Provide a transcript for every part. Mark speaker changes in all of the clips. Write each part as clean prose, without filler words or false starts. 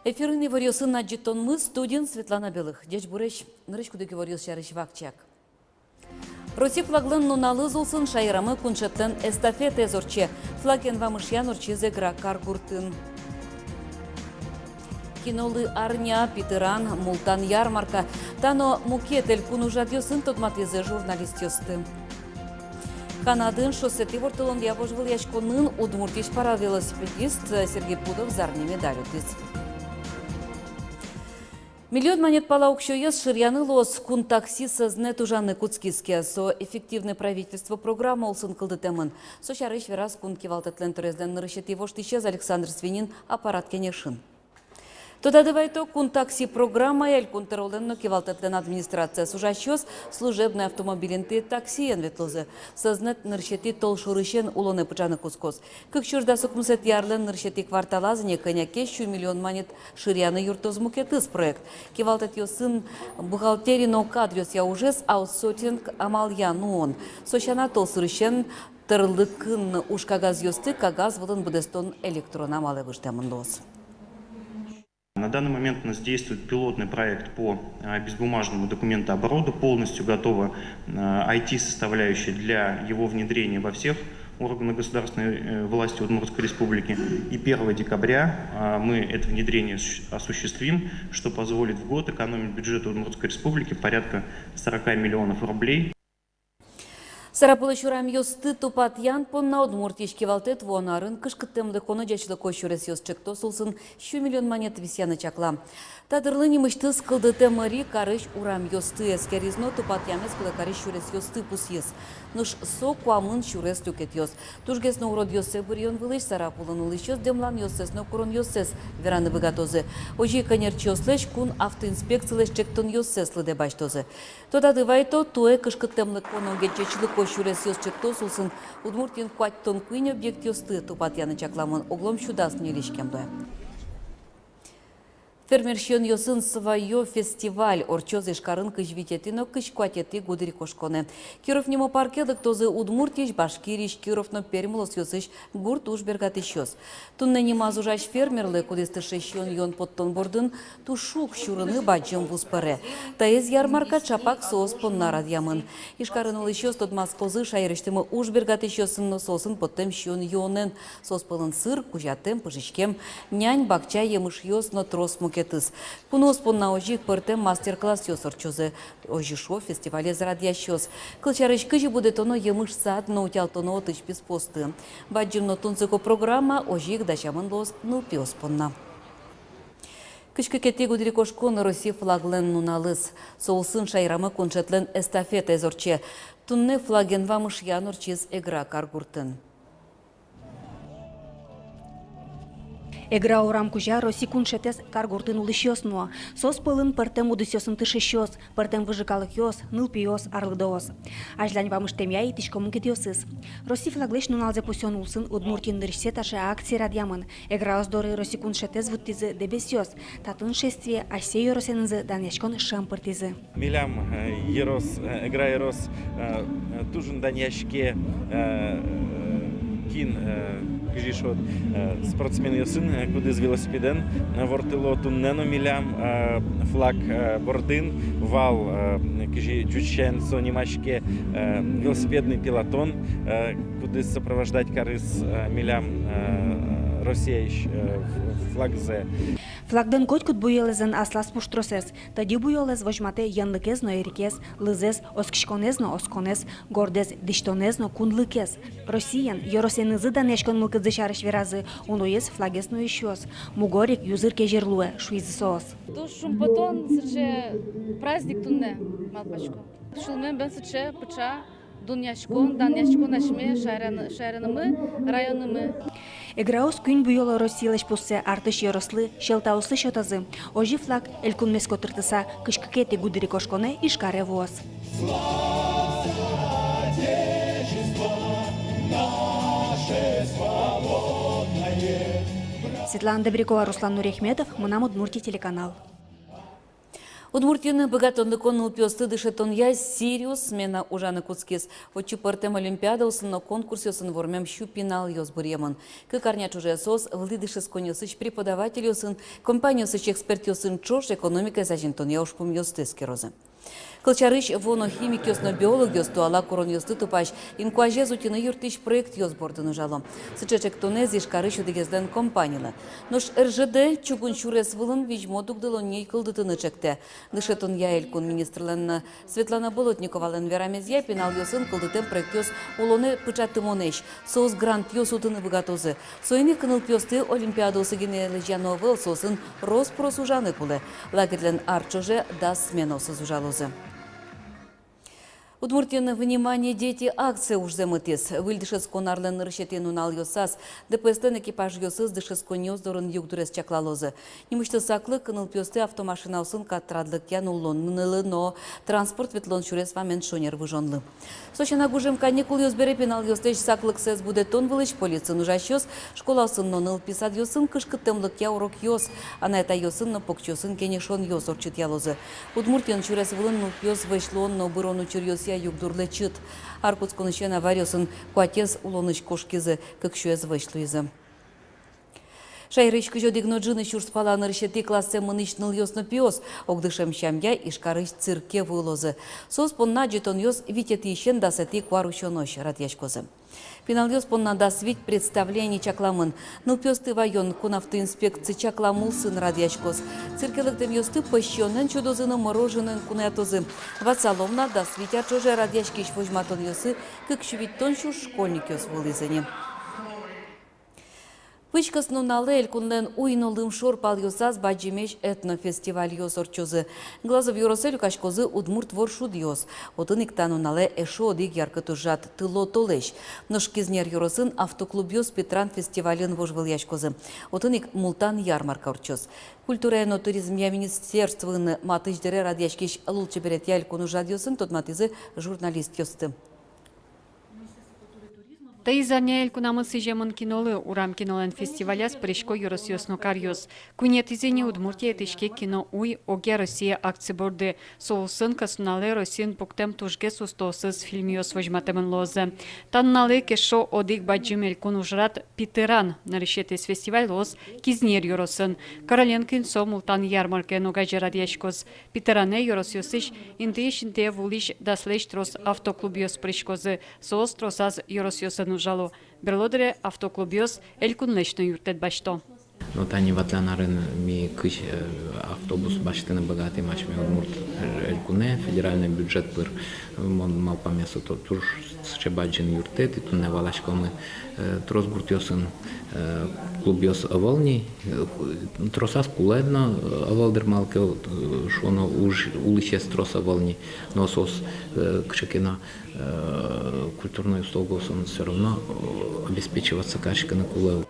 Speaker 1: Эфирный варьосын на мы студент Светлана Белых. Дечь буреш, нырычкудыки варьос шарыш вакчак. Россия флаглен нуналы зулсын шайрамы куншетлен эстафета зорче. Флаген вамышьян урчи зегра каргуртын. Кинолы арня, питыран, мултан ярмарка. Тано мукетель кунужадьосын тотматвезе журналист ёсты. Канадын шоссети вортылон явожвыл яшконын удмуртиш пара велосипедист Сергей Пудов зарни медаль утыз. Миллион монет пала укшоёс ширьяны лос кун такси созне тужаны куцкиске. Со эффективное правительство программа олсын кылды темын. Со шарыш верас кун кивалтетлен турезлен нырышет его штищез Александр Свинин аппарат кенешин. Туда давайте кун такси программа эль кун теролденно кивалтетлен администрация сужащёс служебный автомобилинты такси ветлозы. Сознет ныршети толшурышен улоны пычаны кускос. Как чужда сукмусет ярлен ныршети кварталазыне коняке 1 миллион монет ширяны юртозмукетыс проект. Кивалтет ёсын бухгалтерино кадрёс я ужес аутсотинг амальян он. Сочана толсурышен тырлыкын ушкагаз ёсты кагаз вылын будестон электронамалы выштемындос.
Speaker 2: На данный момент у нас действует пилотный проект по безбумажному документообороту. Полностью готова IT-составляющая для его внедрения во всех органах государственной власти Удмуртской Республики. И 1 декабря мы это внедрение осуществим, что позволит в год экономить бюджет Удмуртской Республики порядка 40 миллионов рублей.
Speaker 1: Сарапылы шурам ёсты тупат ян понна удмуртишки валтет вонарын кышкыттемлы коны жачлы кощурес ёсчек тосулсын 1 миллион монет висяны чакла. Тадырлы немышты скылды темари карыш урам ёсты эскеризно тупат ямес кыла карыш шурес ёсты пус ес. Нуш со куамын шурес тюкет ёс. Тужгес на урод ёсе бурьон вылыш сарапылын улыш ёс демлан ёсес но курон ёсес вераны выгатозы. Ожи конерч ёслеш кун автоинспекциялеш чектон ёсес лыде баштозы. Тода дывайто туэ кышкыттемлы коны гечечлы кощурес ёсчек тосулсын удмуртин куаттон куйне объект ёсты тупат яны чакламын оглом шудас нелишкемдоя. Фермерщен ёсын свое фестиваль орчоз ишкарын кыжвитетино кышкуатети гудри кошконе. Киров немо паркедык тозы Удмуртиш, Башкириш, Кировно пермылос ёсыш гурт ушбергат ищёс. Тунне немаз ужаш фермерлы кудесты шещен ён поттон бордын тушук щурыны баджым вуспаре. Таез ярмарка чапак соос поннарад ямын. Ишкарын ул ищёс тодмаз козы шайрыштымы ушбергат ищёсын но сосын поттем щен ёнен. Сос пылын сыр, кужатем, пыжичкем, нянь бакча емыш ёс но трос мук. Кунос понна ожих пыртем мастер-класс ёсор чозе ожишо фестивале зарадящёс. Кылчарыш кыжи буде тоно емыш сад но утял тоно отыч без посты. Баджим но тунцыко программа ожих дачамын лос нылпиос понна. Кышкы кетти гудри кошкон Россия флаглен нуналыс. Соусын шайрамы кончетлен эстафета эзорче. Тунне флаген вамыш янур чиз эгра каргуртын.
Speaker 3: Эгра урам кужа Роси куншетес каргуртын улышёс нуа. Сос пылын пыртем удысёсын тышещёс, пыртем выжикалык ёс, нылпи ёс, арлыдоос. Ажлань вам иштем яй тишкомын кетёсыз. Роси флаглеш нуналзе пусён улсын удмуртин дырышсе таше акции радьямын. Эгра оздоры Роси куншетес вуттизы дебесёс. Татын шествие асе ёросенызы данешкон шам пыртизы.
Speaker 4: Милям ерос, эгра ерос, тужын данешке кин кыжишот спортсмен ёсын куды з велосипеден вортыло туннено милям флаг бордын вал кыжи джучен сонимашке велосипедный пилотон куды сопровождать карыс милям Россия флагзе.
Speaker 3: Флагдан котькут буелезен аслас пуштросес, тади буелез вожмате янлыкез но эрикез, лызез оскшконез но осконез, гордез диштонез но кунлыкез. Россиян yorosенызы данешкон мылкызы шарыш веразы, онуез флагез но ищёс. Мугорик юзыр кежерлуэ, шуизы соос.
Speaker 5: То шумпатон сырче праздник тунне, малпачко. Шулмен бен сырче пыча, дуньяшкон, даньяшкон ашме, шайранымы, районымы.
Speaker 3: Эграус күн буйоло Россиялеш пуссе артыш йорослы, шелтаусы шотазы. Ожи флаг элькун меско тыртыса, кышкыкети гудыри кошконе ишкаре воз. Слава Отечества наше! Светлана Добрякова, Руслан Нурехметов, Мунам Удмуртия телеканал.
Speaker 1: Удмуртин богатон упёсты дышетон я Сириус смена ужаны куцкис. Отчи партем Олимпиада усын конкурсе усын вормям щупинал ёс буремон. Кыкарня чуже сос влидыши сконёсыч преподаватель усын компания усыч эксперт усын чош экономика зажинтон я уж пум ёстыски розы. Кылчарыш воно химик ёсно биолог ёсту ала корон ёсты тупаш инкуаже зутины юртыш проект ёс бордыны жало. Сычечек тонез ишкарыш удегезден компанила. Нош РЖД чугун чурес вылын вижмодук дылонней кылдытыны чекте. Дышетон яэлькун министрлен Светлана Болотникова лен верамезья пенал ёсын кылдытен проект ёс улоны пычаты монеш. Соус грант ёс утыны богатозы. Соини кыныл пёсты Олимпиада усыгине лежановыл сосын роспрос ужаны пулы. Лагерлен арчоже дас сменосы зужалозы. Удмуртин внимание дети акция уж замытес. Выльдышес конарлен рышетен унал ёсас. ДПСТен экипаж ёсыз дышес конёс дорын югдурес чаклалозы. Немышты саклы кыныл пёсты автомашина усын каттрадлык ян уллон мынылы, но транспорт ветлон чурес вамен шонер выжонлы. Сочана гужем каникул ёс бере пенал ёстеч саклык сэс будет тон вылыч полиция нужаш ёс. Школа усын ноныл писад ёсын кышкыттымлык я урок ёс. А на это ёсын на пок ёсын кенешон ёс орчит ялозы. Удмуртин чурес вылын ну пёс вышлон, но бырону чур ёс я югдурлы чыт. Аркутскон ищен аварioсын куатез улоныч кошкизы, как щуез вышлуизы. Шайрыч кыжо дигно джины чурспала нырщети классе мыныч ныл ёсно пиос, огдышем щамья ишкарыч цирке вылозы. Сос понна джитон ёс витети ищен дасети кварущонош радьячкозы. Пенал ёс понна дас вить представление чакламын. Ныл пёсты вайон кунавтоинспекции чакламул сын радьячкоз. Циркелыктем ёсты пощёнен чудозыны мороженым кунятозы. Вацаломна дас витя чоже радьячкиш вожматон ёсы, как щувить тончу школьник ёс вылызыне. Пычкас нуналель кунлен уйнолым шорпал ёсаз баджимеш этнофестиваль ёс орчозы. Глазов юроселю кашкозы удмурт воршуд ёс. Отын иктан унале эшо одик яркы жат тыло толеш. Ношкизнер юросын автоклуб ёс Петран фестивален вожвыл яшкозы. Отын ик мултан ярмарка орчоз. Культура и туризм я министерствын матыждере радьячкиш лучше берет яль куну жад ёсын тот матызы журналист ёсты.
Speaker 6: Таизарняэль кунамысы жемын кинолы урам кинолен фестиваля с пришко юрос ёсно карьёс. Кунет изени Удмуртия тышке кино уй оге Россия акции борды. Соусын касунале Россиян пуктем тужге сустосыз фильм ёс вожматемын лозе. Таннале кешо одик баджимель кунужрат Питеран нарешетес фестиваль лоз кизнер юросын. Короленкин со мултан ярмарке ногаже радьячкоз. Питеране юрос ёсыш интеишинте вулиш даслеш трос автоклуб ёс пришкозы. Соос тросаз юрос ёсын жало. Берлодере автоклубиос элькун лечно юртет башто.
Speaker 7: Но тани ватлянарын ми кыш автобус баштыны богатый машме удмурт элькуне федеральный бюджет пыр малпа место тур счебаджин юртет и туне валашко мы тросбуртиосын клубиос авални тросас куледно авалдер малке шоно уж уличес трос авални носос кшекина культурную услугу он все равно обеспечиваться качка на кулеу.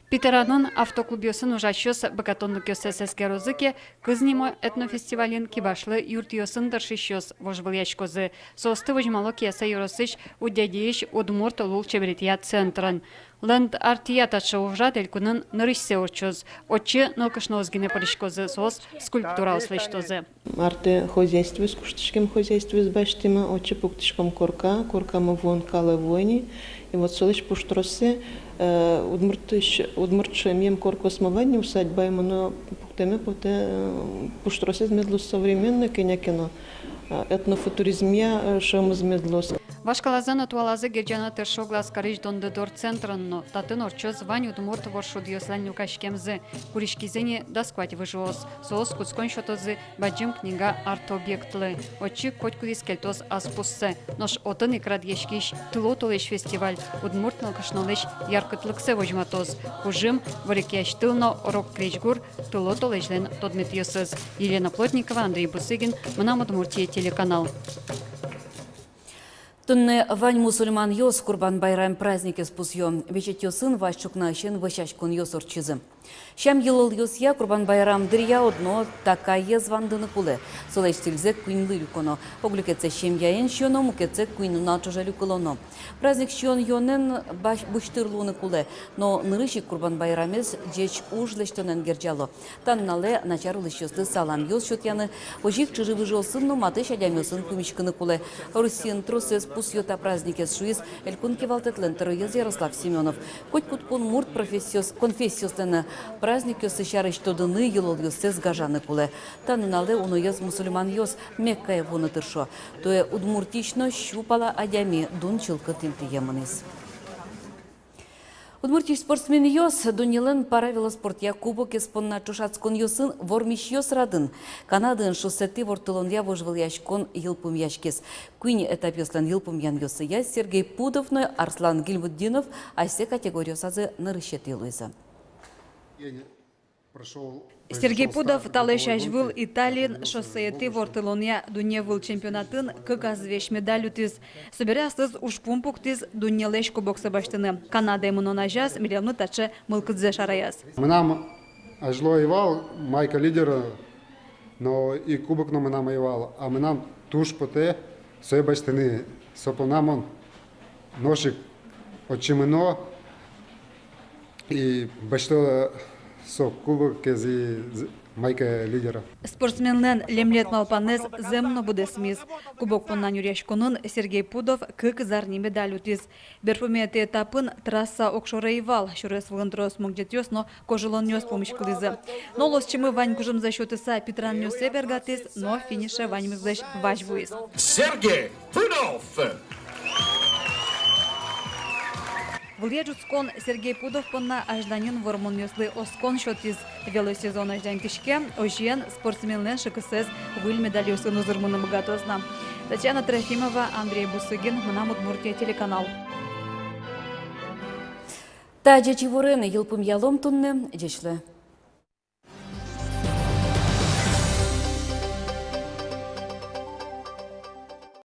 Speaker 6: Питеранын автоклубиосын ужащос богатонлык ёсэсэске розыке кызнимо этнофестивален кибашлы юрт ёсын дыршищос вожбыл яшкозы. Состы вожмало кеса юросыш удядеиш удмурт лул чебретия центрын. Лэнд артия татша ужрат элькунын нырышсе орчоз. Отчы нылкышнозгине паришкозы сос скульптура услыштозы.
Speaker 8: Арты хозяйствы с куштышким хозяйствы с баштима, отчы пуктышком коркама вон калы войни. И вот солыш пуштросе удмуртшы мем коркосмовани усадьба ему, но пуктеме пуштросе медлус современное кино. Этнофутуризмия шамыз медлос.
Speaker 6: Вашкалазан туалазы герджана тершоглас карыш дондедор центрынно, татын орчоз вань удмурт воршуд ёслан нюкашкемзы, куришкизени дасквать выжоз, соос куцкон шотозы баджим книга арт-объектлы, очи котькудис кельтоз аспуссы, нош отын икрад ешкиш, тыло толеш фестиваль, удмурт нылкышнолеш яркытлыксы вожматоз, кужим варикяш тылно рок кречгур, тыло толешлен тодмет ёсыз. Елена Плотникова, Андрей Бусыгин, Мунам Удмуртия телеканал.
Speaker 1: Тунне вань мусульман йос Курбан Байрам праздники спусьё. Вечет йосын ващукна щен ващачкун йос орчизы. Шам йылыл йосья Курбан Байрам дырья одно такая звандыны кулы. Солай стильзек куинлы люконо. Оглюкеце шем яен щено мукеце куинуна чужа люкылоно. Праздник щен йонен буштырлуны кулы. Но нырышик Курбан Байрамез жеч ужлештонен герджало. Таннале начарлы щосты салам йос шотяны. Ожик чыжы выжылсын, но маты шадямёсын кумичкыны кулы. Русин тросес пусьёта празднике с шуиз элькун кевалтетлен тырыез Ярослав Семенов. Коть куткун мурт конфессиостен праздник ёсы шарыш тодыны йылыл ёсыз гажаны кулы. Таннале уну ёс мусульман ёс меккая вуны тыршо. Тое удмуртично щупала адями дун чылкы тилти емыныз. Удмуртич спортсмен йос дунилен пара велоспортя кубок испонна чушацкон йосын вормиш йос радын. Канадын шоссети вортылон я вожвыл яшкон йылпум яшкес. Куйни этап йослан йылпум ян йосы я Сергей Пудовной, Арслан Гильмуддинов, айсе категория сазы нарышети луиза.
Speaker 9: Сергей Пудов талеш ажвыл Италиен шоссети вортылония дуневыл чемпионатын кыказвеш медаль утиз. Соберясыз ушпум пуктиз дунелеш кубокса баштыны. Канада мунон ажаз миллионы тачы мылкыдзе шараяз.
Speaker 10: Нам ажло ивал майка лидера, но и кубок но нам ивал, а нам туш поте сой баштыны сопонамон ношик очимено и башто со кубок кези майка лидера.
Speaker 9: Спортсменлен лемлет малпанез земно буде смиз. Кубок поннан юряшконун Сергей Пудов кык зарни медаль утиз. Берпумети этапын трасса окшореивал. Шурес вынтрос мугдетёс, но кожелон нёс помощь клызы. Но лос чемы вань кужым за счёт иса Петран нёсе бергатиз, но финише вань мызлэш важбуиз.
Speaker 11: Сергей Пудов!
Speaker 9: Выльежуцкон Сергей Пудов понна ажданин вормон ёслы оскон счётиз. Велосезон аждан тишке, ожиен спортсменлен шыкысыз выль медаль ёсын узырмыны богатозна. Татьяна Трофимова, Андрей Бусыгин, Мынам Удмуртия телеканал.
Speaker 1: Та жечи ворыны йылпым ялом тунны, жечлы.